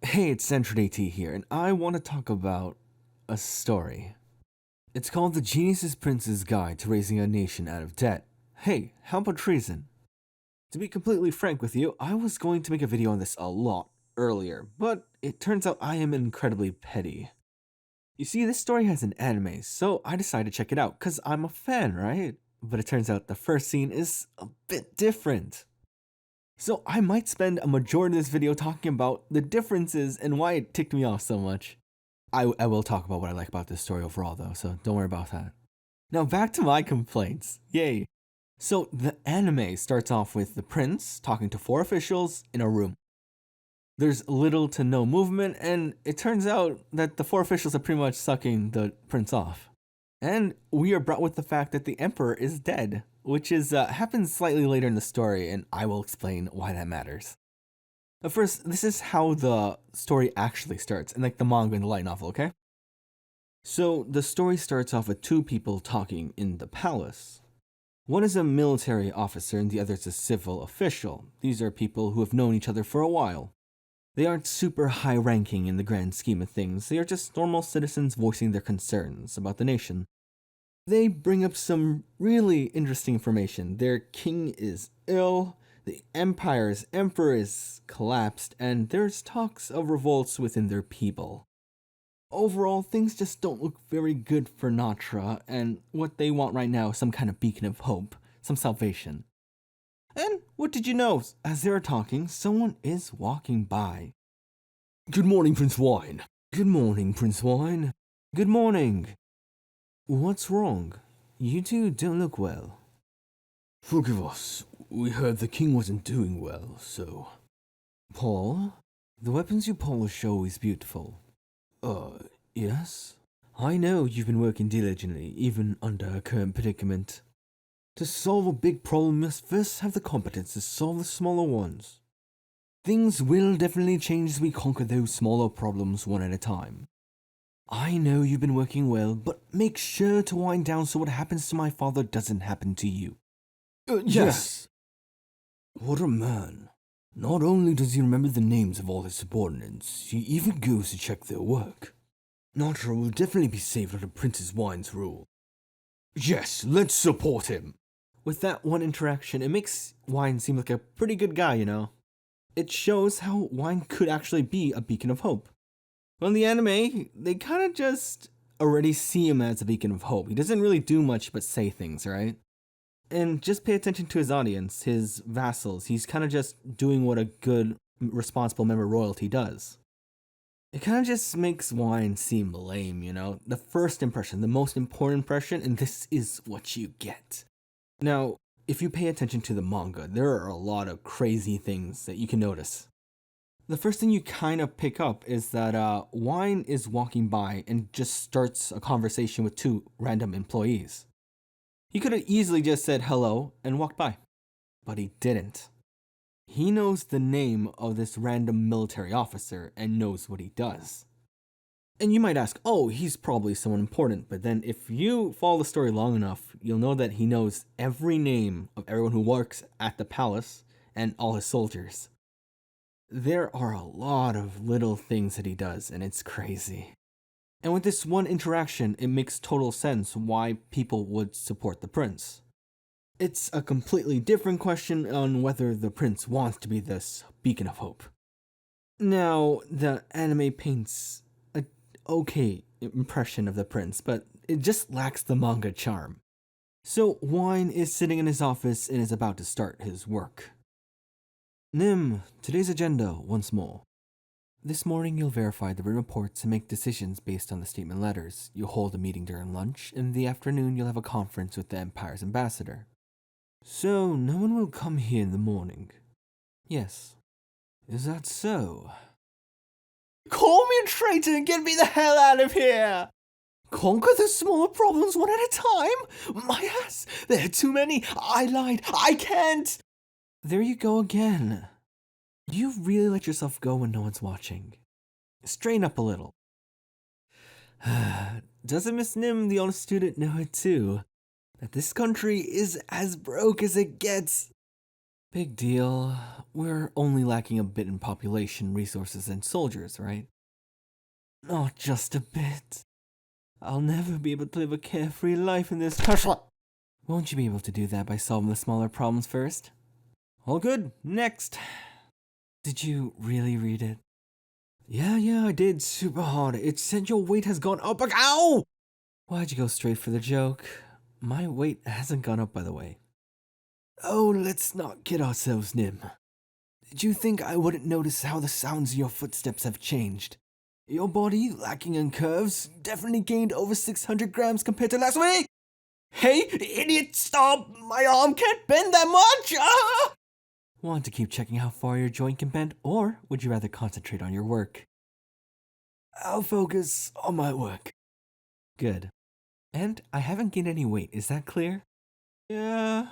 Hey, it's Central T here, and I want to talk about a story. It's called The Genius Prince's Guide to Raising a Nation Out of Debt. Hey, how about treason? To be completely frank with you, I was going to make a video on this a lot earlier, but it turns out I am incredibly petty. You see, this story has an anime, so I decided to check it out, cause I'm a fan, right? But it turns out the first scene is a bit different. So I might spend a majority of this video talking about the differences and why it ticked me off so much. I will talk about what I like about this story overall though, so don't worry about that. Now back to my complaints. Yay. So the anime starts off with the prince talking to 4 officials in a room. There's little to no movement, and it turns out that the 4 officials are pretty much sucking the prince off. And we are brought with the fact that the emperor is dead, which is happens slightly later in the story, and I will explain why that matters. But first, this is how the story actually starts, and like the manga and the light novel, okay? So the story starts off with 2 people talking in the palace. One is a military officer and the other is a civil official. These are people who have known each other for a while. They aren't super high ranking in the grand scheme of things, they are just normal citizens voicing their concerns about the nation. They bring up some really interesting information. Their king is ill, the empire's emperor is collapsed, and there's talks of revolts within their people. Overall, things just don't look very good for Natra, and what they want right now is some kind of beacon of hope, some salvation. And what did you know? As they were talking, someone is walking by. Good morning, Prince Wine. Good morning, Prince Wine. Good morning. What's wrong? You two don't look well. Forgive us. We heard the king wasn't doing well, so... Paul? The weapons you polish are always beautiful. Yes? I know you've been working diligently, even under a current predicament. To solve a big problem, you must first have the competence to solve the smaller ones. Things will definitely change as we conquer those smaller problems one at a time. I know you've been working well, but make sure to wind down so what happens to my father doesn't happen to you. Yes. What a man. Not only does he remember the names of all his subordinates, he even goes to check their work. Natra will definitely be saved under Princess Wine's rule. Yes, let's support him. With that one interaction, it makes Wine seem like a pretty good guy, you know? It shows how Wine could actually be a beacon of hope. Well, in the anime, they kind of just already see him as a beacon of hope. He doesn't really do much but say things, right? And just pay attention to his audience, his vassals. He's kind of just doing what a good, responsible member of royalty does. It kind of just makes Wine seem lame, you know? The first impression, the most important impression, and this is what you get. Now, if you pay attention to the manga, there are a lot of crazy things that you can notice. The first thing you kind of pick up is that Wine is walking by and just starts a conversation with 2 random employees. He could have easily just said hello and walked by, but he didn't. He knows the name of this random military officer and knows what he does. And you might ask, oh, he's probably someone important, but then if you follow the story long enough, you'll know that he knows every name of everyone who works at the palace and all his soldiers. There are a lot of little things that he does, and it's crazy. And with this one interaction, it makes total sense why people would support the prince. It's a completely different question on whether the prince wants to be this beacon of hope. Now, the anime paints a okay impression of the prince, but it just lacks the manga charm. So Wine is sitting in his office and is about to start his work. Nim, today's agenda once more. This morning you'll verify the written reports and make decisions based on the statement letters. You'll hold a meeting during lunch, and in the afternoon you'll have a conference with the Empire's ambassador. So, no one will come here in the morning? Yes. Is that so? Call me a traitor and get me the hell out of here! Conquer the smaller problems one at a time? My ass, there are too many. I lied. I can't. There you go again. You really let yourself go when no one's watching. Strain up a little. Doesn't Miss Nim, the honest student, know it too? That this country is as broke as it gets. Big deal. We're only lacking a bit in population, resources, and soldiers, right? Not just a bit. I'll never be able to live a carefree life in this country. Won't you be able to do that by solving the smaller problems first? All good. Next. Did you really read it? Yeah, I did super hard. It said your weight has gone up. Ow! Why'd you go straight for the joke? My weight hasn't gone up, by the way. Oh, let's not kid ourselves, Nim. Did you think I wouldn't notice how the sounds of your footsteps have changed? Your body, lacking in curves, definitely gained over 600 grams compared to last week! Hey, idiot, stop! My arm can't bend that much! Ah! Want to keep checking how far your joint can bend, or would you rather concentrate on your work? I'll focus on my work. Good. And I haven't gained any weight, is that clear? Yeah.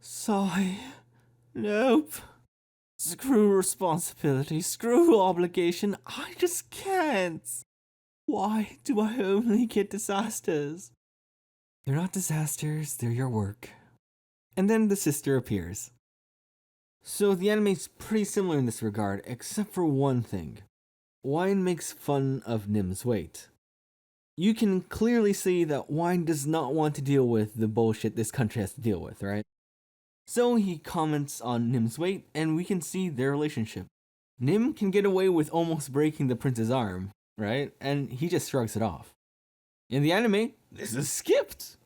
Sigh. Nope. Screw responsibility, screw obligation, I just can't. Why do I only get disasters? They're not disasters, they're your work. And then the sister appears. So the anime's pretty similar in this regard, except for one thing. Wine makes fun of Nim's weight. You can clearly see that Wine does not want to deal with the bullshit this country has to deal with, right? So he comments on Nim's weight, and we can see their relationship. Nim can get away with almost breaking the prince's arm, right? And he just shrugs it off. In the anime, this is skipped.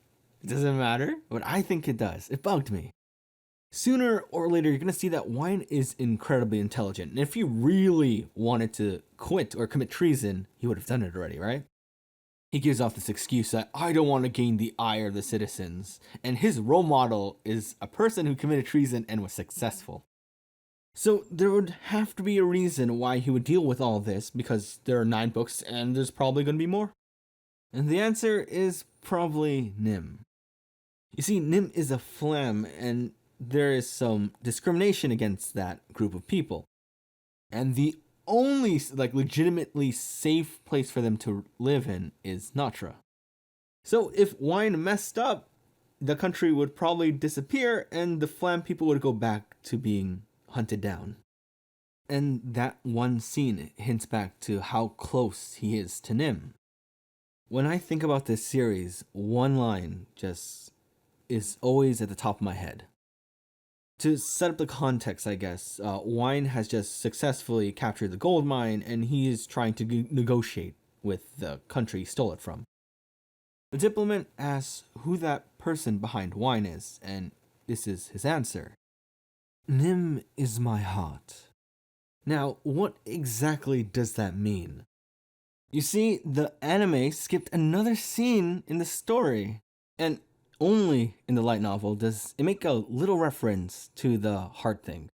It doesn't matter, but I think it does. It bugged me. Sooner or later, you're going to see that Wine is incredibly intelligent. And if he really wanted to quit or commit treason, he would have done it already, right? He gives off this excuse that I don't want to gain the ire of the citizens. And his role model is a person who committed treason and was successful. So there would have to be a reason why he would deal with all this, because there are 9 books and there's probably going to be more. And the answer is probably Nim. You see, Nim is a phlegm, and there is some discrimination against that group of people. And the only legitimately safe place for them to live in is Natra. So if Wine messed up, the country would probably disappear and the Flam people would go back to being hunted down. And that one scene hints back to how close he is to Nim. When I think about this series, one line just is always at the top of my head. To set up the context, I guess, Wine has just successfully captured the gold mine, and he is trying to negotiate with the country he stole it from. The diplomat asks who that person behind Wine is, and this is his answer. Nim is my heart. Now, what exactly does that mean? You see, the anime skipped another scene in the story, and only in the light novel does it make a little reference to the heart thing.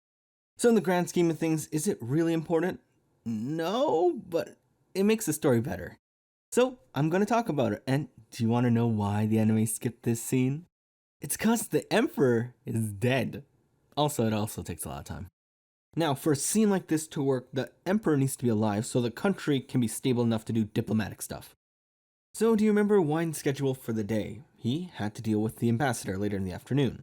So in the grand scheme of things, is it really important? No, but it makes the story better. So I'm going to talk about it, and do you want to know why the anime skipped this scene? It's because the emperor is dead. Also, it also takes a lot of time. Now, for a scene like this to work, the emperor needs to be alive so the country can be stable enough to do diplomatic stuff. So do you remember Wine's schedule for the day? He had to deal with the ambassador later in the afternoon.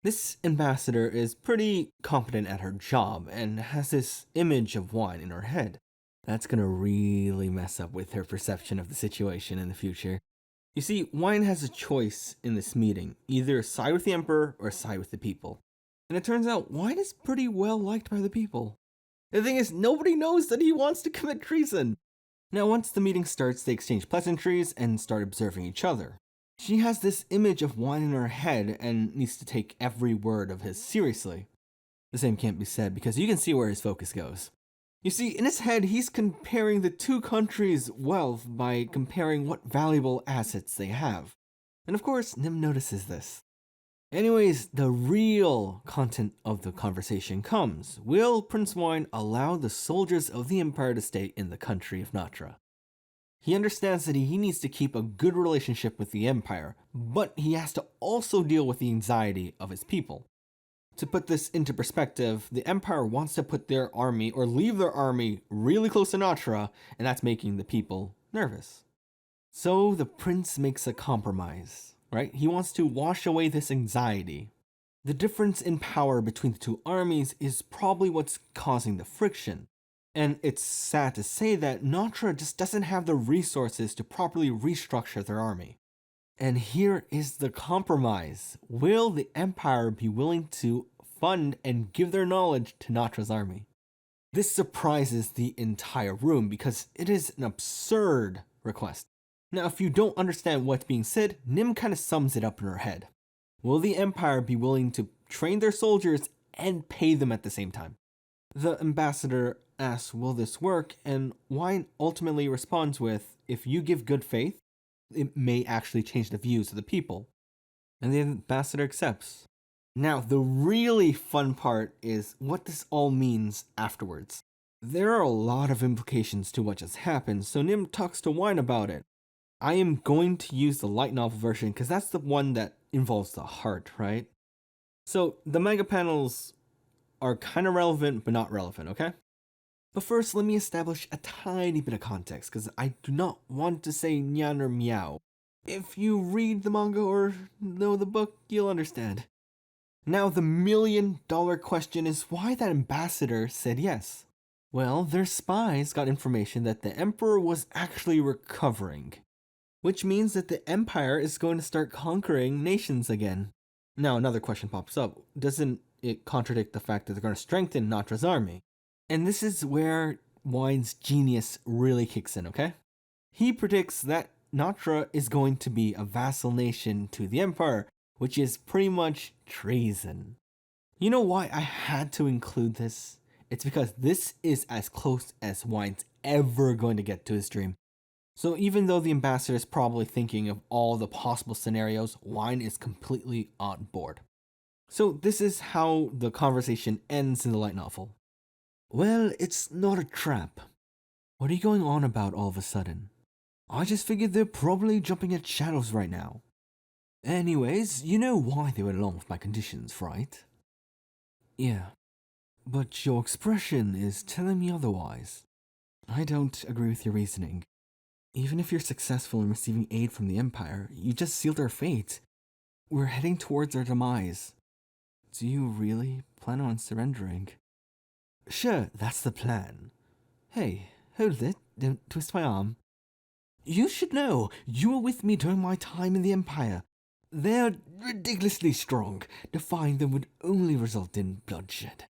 This ambassador is pretty competent at her job and has this image of Wine in her head. That's gonna really mess up with her perception of the situation in the future. You see, Wine has a choice in this meeting, either side with the emperor or side with the people. And it turns out Wine is pretty well liked by the people. The thing is, nobody knows that he wants to commit treason. Now, once the meeting starts, they exchange pleasantries and start observing each other. She has this image of Wine in her head and needs to take every word of his seriously. The same can't be said because you can see where his focus goes. You see, in his head, he's comparing the two countries' wealth by comparing what valuable assets they have. And of course, Nim notices this. Anyways, the real content of the conversation comes. Will Prince Wine allow the soldiers of the Empire to stay in the country of Natra? He understands that he needs to keep a good relationship with the Empire, but he has to also deal with the anxiety of his people. To put this into perspective, the Empire wants to put their army or leave their army really close to Natra, and that's making the people nervous. So the prince makes a compromise, right? He wants to wash away this anxiety. The difference in power between the two armies is probably what's causing the friction. And it's sad to say that Natra just doesn't have the resources to properly restructure their army. And here is the compromise. Will the Empire be willing to fund and give their knowledge to Natra's army? This surprises the entire room because it is an absurd request. Now, if you don't understand what's being said, Nim kind of sums it up in her head. Will the Empire be willing to train their soldiers and pay them at the same time? The ambassador asks, will this work? And Wine ultimately responds with, if you give good faith, it may actually change the views of the people. And the ambassador accepts. Now, the really fun part is what this all means afterwards. There are a lot of implications to what just happened, so Nim talks to Wine about it. I am going to use the light novel version because that's the one that involves the heart, right? So the manga panels are kind of relevant, but not relevant, okay? But first, let me establish a tiny bit of context because I do not want to say nyan or meow. If you read the manga or know the book, you'll understand. Now, the million-dollar question is why that ambassador said yes. Well, their spies got information that the Emperor was actually recovering, which means that the Empire is going to start conquering nations again. Now, another question pops up. Doesn't it contradict the fact that they're going to strengthen Natra's army? And this is where Wine's genius really kicks in, okay? He predicts that Natra is going to be a vassal nation to the Empire, which is pretty much treason. You know why I had to include this? It's because this is as close as Wine's ever going to get to his dream. So even though the ambassador is probably thinking of all the possible scenarios, Wine is completely on board. So this is how the conversation ends in the light novel. Well, it's not a trap. What are you going on about all of a sudden? I just figured they're probably jumping at shadows right now. Anyways, you know why they went along with my conditions, right? Yeah, but your expression is telling me otherwise. I don't agree with your reasoning. Even if you're successful in receiving aid from the Empire, you just sealed our fate. We're heading towards our demise. Do you really plan on surrendering? Sure, that's the plan. Hey, hold it, don't twist my arm. You should know, you were with me during my time in the Empire. They're ridiculously strong. Defying them would only result in bloodshed.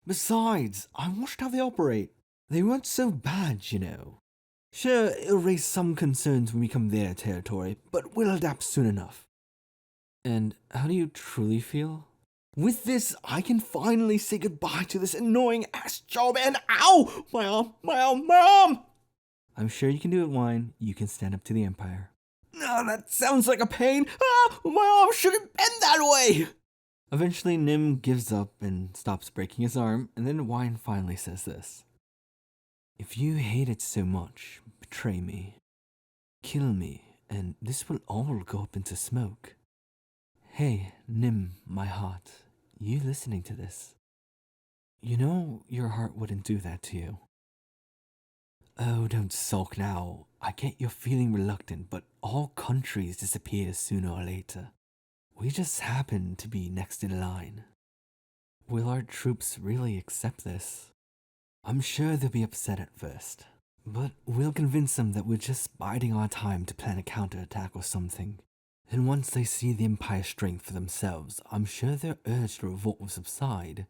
Besides, I watched how they operate. They weren't so bad, you know. Sure, it'll raise some concerns when we come their territory, but we'll adapt soon enough. And how do you truly feel? With this, I can finally say goodbye to this annoying ass job and ow! My arm, my arm, my arm! I'm sure you can do it, Wine. You can stand up to the Empire. No, that sounds like a pain. Ah, my arm shouldn't bend that way! Eventually, Nim gives up and stops breaking his arm, and then Wine finally says this. If you hate it so much, betray me. Kill me, and this will all go up into smoke. Hey, Nim, my heart, you listening to this? You know your heart wouldn't do that to you. Oh, don't sulk now. I get you're feeling reluctant, but all countries disappear sooner or later. We just happen to be next in line. Will our troops really accept this? I'm sure they'll be upset at first, but we'll convince them that we're just biding our time to plan a counterattack or something. And once they see the Empire's strength for themselves, I'm sure their urge to revolt will subside.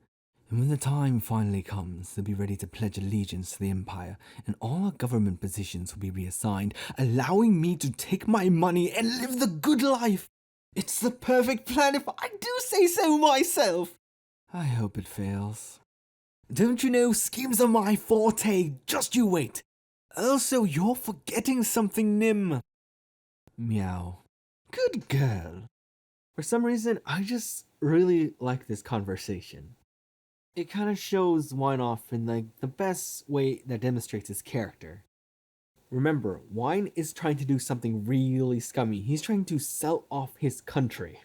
And when the time finally comes, they'll be ready to pledge allegiance to the Empire, and all our government positions will be reassigned, allowing me to take my money and live the good life. It's the perfect plan if I do say so myself. I hope it fails. Don't you know, schemes are my forte, just you wait. Also, you're forgetting something, Nim. Meow. Good girl. For some reason, I just really like this conversation. It kind of shows Wine off in the best way that demonstrates his character. Remember, Wine is trying to do something really scummy. He's trying to sell off his country.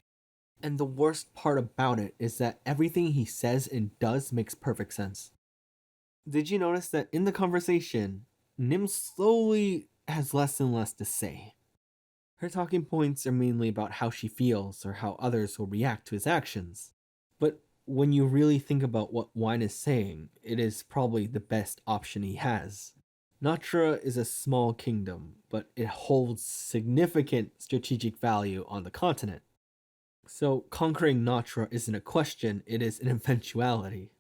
And the worst part about it is that everything he says and does makes perfect sense. Did you notice that in the conversation, Nim slowly has less and less to say? Her talking points are mainly about how she feels or how others will react to his actions. But when you really think about what Wine is saying, it is probably the best option he has. Natra is a small kingdom, but it holds significant strategic value on the continent. So conquering Natra isn't a question, it is an eventuality.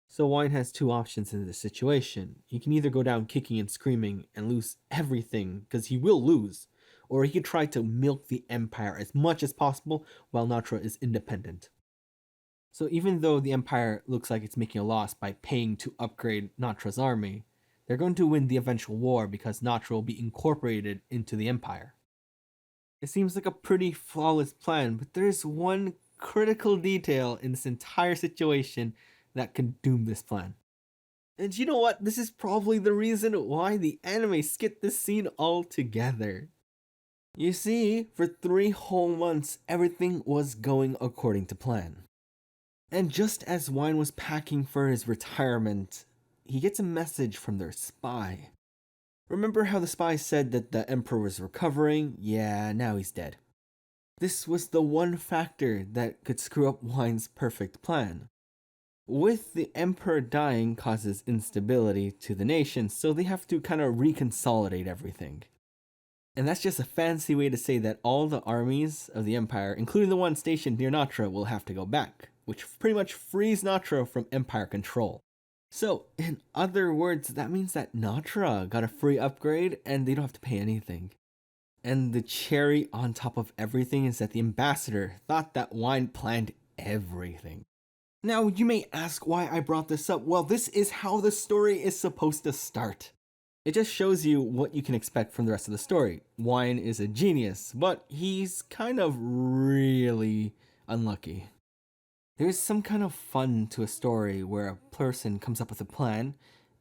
So Wine has two options in this situation. He can either go down kicking and screaming and lose everything, because he will lose, or he could try to milk the Empire as much as possible while Natra is independent. So even though the Empire looks like it's making a loss by paying to upgrade Natra's army, they're going to win the eventual war because Natra will be incorporated into the Empire. It seems like a pretty flawless plan, but there is one critical detail in this entire situation that can doom this plan. And you know what? This is probably the reason why the anime skipped this scene altogether. You see, for 3 whole months, everything was going according to plan. And just as Wine was packing for his retirement, he gets a message from their spy. Remember how the spy said that the Emperor was recovering? Yeah, now he's dead. This was the one factor that could screw up Wine's perfect plan. With the Emperor dying causes instability to the nation, so they have to kind of reconsolidate everything. And that's just a fancy way to say that all the armies of the Empire, including the one stationed near Natra, will have to go back, which pretty much frees Natra from Empire control. So, in other words, that means that Natra got a free upgrade and they don't have to pay anything. And the cherry on top of everything is that the ambassador thought that Wine planned everything. Now, you may ask why I brought this up. Well, this is how the story is supposed to start. It just shows you what you can expect from the rest of the story. Wine is a genius, but he's kind of really unlucky. There's some kind of fun to a story where a person comes up with a plan,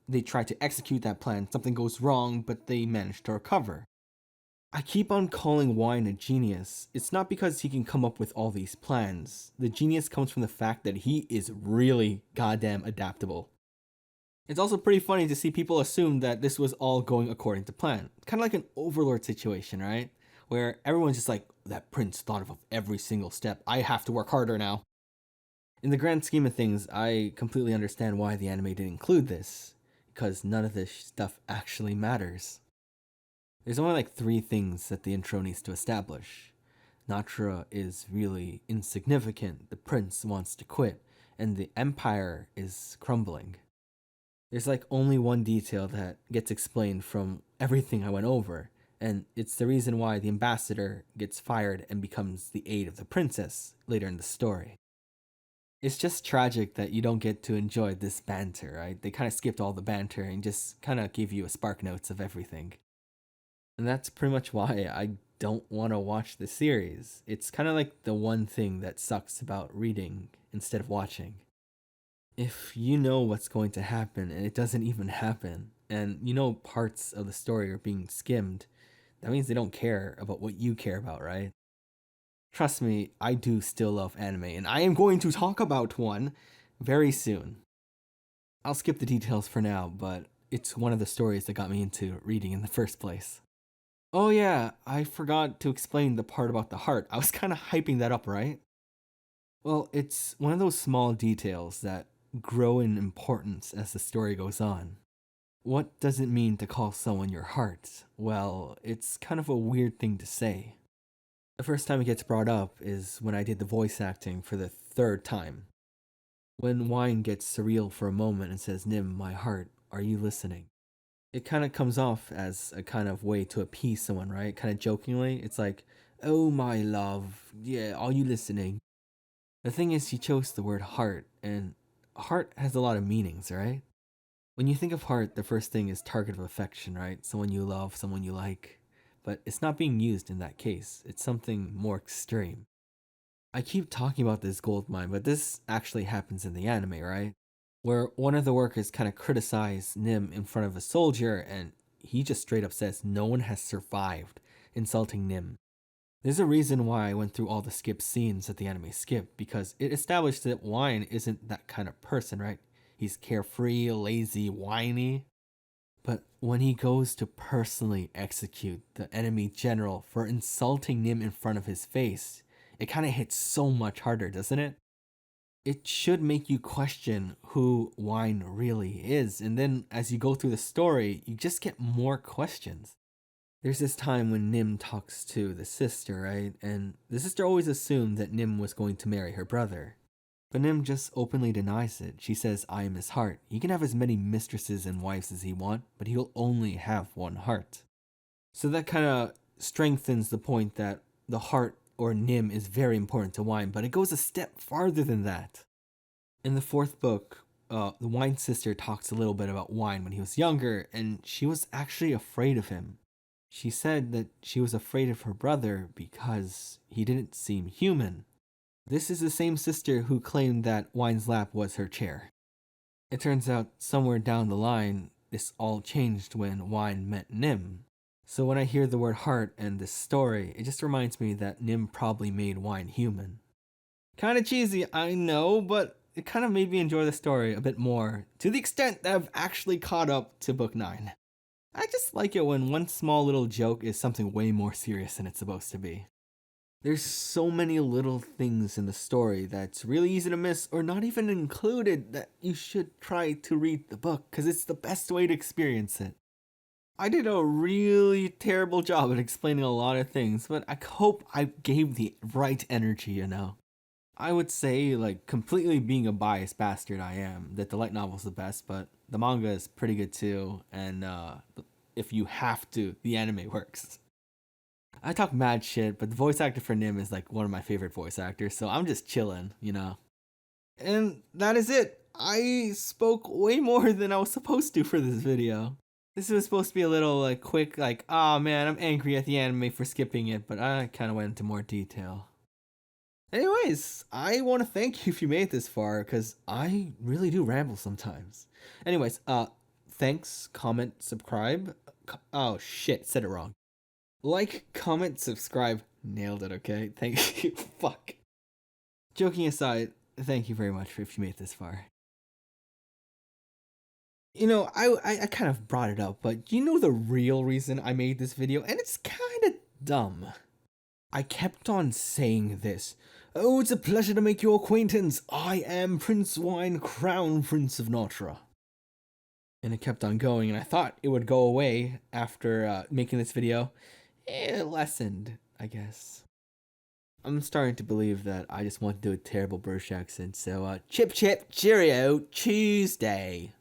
they try to execute that plan, something goes wrong, but they manage to recover. I keep on calling Wine a genius. It's not because he can come up with all these plans. The genius comes from the fact that he is really goddamn adaptable. It's also pretty funny to see people assume that this was all going according to plan. Kind of like an overlord situation, right? Where everyone's just like, that prince thought of every single step. I have to work harder now. In the grand scheme of things, I completely understand why the anime didn't include this, because none of this stuff actually matters. There's only like 3 things that the intro needs to establish. Natra is really insignificant, the prince wants to quit, and the empire is crumbling. There's like only one detail that gets explained from everything I went over, and it's the reason why the ambassador gets fired and becomes the aide of the princess later in the story. It's just tragic that you don't get to enjoy this banter, right? They kind of skipped all the banter and just kind of gave you a spark notes of everything. And that's pretty much why I don't want to watch the series. It's kind of like the one thing that sucks about reading instead of watching. If you know what's going to happen and it doesn't even happen, and you know parts of the story are being skimmed, that means they don't care about what you care about, right? Trust me, I do still love anime, and I am going to talk about one very soon. I'll skip the details for now, but it's one of the stories that got me into reading in the first place. Oh yeah, I forgot to explain the part about the heart. I was kind of hyping that up, right? Well, it's one of those small details that grow in importance as the story goes on. What does it mean to call someone your heart? Well, it's kind of a weird thing to say. The first time it gets brought up is when I did the voice acting for the 3rd time. When Wine gets surreal for a moment and says, Nim, my heart, are you listening? It kind of comes off as a kind of way to appease someone, right? Kind of jokingly. It's like, oh my love, yeah, are you listening? The thing is, he chose the word heart, and heart has a lot of meanings, right? When you think of heart, the first thing is target of affection, right? Someone you love, someone you like. But it's not being used in that case. It's something more extreme. I keep talking about this gold mine, but this actually happens in the anime, right? Where one of the workers kind of criticized Nim in front of a soldier, and he just straight up says no one has survived, insulting Nim. There's a reason why I went through all the skip scenes that the anime skipped, because it established that Wine isn't that kind of person, right? He's carefree, lazy, whiny. But when he goes to personally execute the enemy general for insulting Nim in front of his face, it kind of hits so much harder, doesn't it? it should make you question who Wine really is. And then as you go through the story, you just get more questions. There's this time when Nim talks to the sister, right? And the sister always assumed that Nim was going to marry her brother. But Nim just openly denies it. She says, I am his heart. He can have as many mistresses and wives as he wants, but he'll only have one heart. So that kind of strengthens the point that the heart or Nim is very important to Wine, but it goes a step farther than that. In the fourth book, the Wine sister talks a little bit about Wine when he was younger, and she was actually afraid of him. She said that she was afraid of her brother because he didn't seem human. This is the same sister who claimed that Wine's lap was her chair. It turns out somewhere down the line, this all changed when Wine met Nim. So when I hear the word heart and this story, it just reminds me that Nim probably made Wine human. Kinda cheesy, I know, but it kind of made me enjoy the story a bit more, to the extent that I've actually caught up to book 9. I just like it when one small little joke is something way more serious than it's supposed to be. There's so many little things in the story that's really easy to miss or not even included that you should try to read the book because it's the best way to experience it. I did a really terrible job at explaining a lot of things, but I hope I gave the right energy, you know. I would say, like, completely being a biased bastard I am, that the light novel's the best, but the manga is pretty good too, and if you have to, the anime works. I talk mad shit, but the voice actor for Nim is like one of my favorite voice actors, so I'm just chilling, you know. And that is it. I spoke way more than I was supposed to for this video. This was supposed to be a little like quick, like, oh man, I'm angry at the anime for skipping it, but I kind of went into more detail. Anyways, I want to thank you if you made it this far, because I really do ramble sometimes. Anyways, thanks, comment, subscribe. Oh shit, said it wrong. Like, comment, subscribe. Nailed it, okay? Thank you. Fuck. Joking aside, thank you very much if you made it this far. You know, I kind of brought it up, but you know the real reason I made this video? And it's kind of dumb. I kept on saying this. Oh, it's a pleasure to make your acquaintance. I am Prince Wine, Crown Prince of Notra. And it kept on going, and I thought it would go away after making this video. It lessened, I guess. I'm starting to believe that I just want to do a terrible British accent, so chip chip, cheerio, Tuesday.